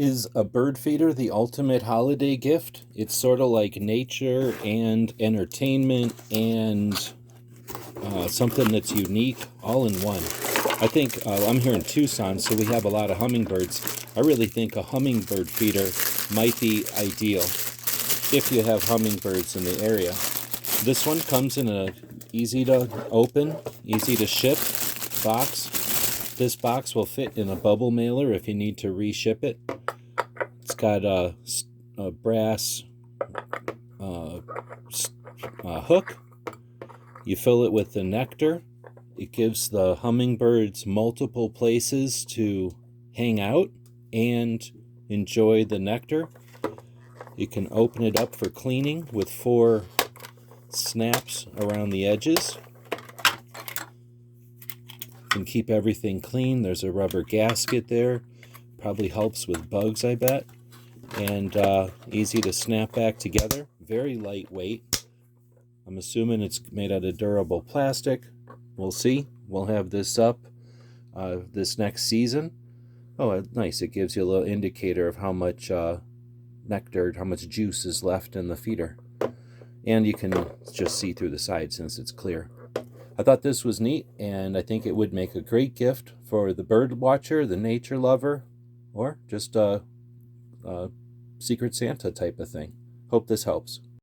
Is a bird feeder the ultimate holiday gift? It's sort of like nature and entertainment and something that's unique all in one. I think I'm here in Tucson, so we have a lot of hummingbirds. I really think a hummingbird feeder might be ideal if you have hummingbirds in the area. This one comes in a easy to open, easy to ship box. This box will fit in a bubble mailer if you need to reship it. It's got a brass hook. You fill it with the nectar. It gives the hummingbirds multiple places to hang out and enjoy the nectar. You can open it up for cleaning with 4 snaps around the edges. You can keep everything clean. There's a rubber gasket there. Probably helps with bugs, I bet. And easy to snap back together. Very lightweight. I'm assuming it's made out of durable plastic. We'll see. We'll have this up this next season. Oh, nice. It gives you a little indicator of how much nectar, how much juice is left in the feeder. And you can just see through the side since it's clear. I thought this was neat, and I think it would make a great gift for the bird watcher, the nature lover, or just a Secret Santa type of thing. Hope this helps.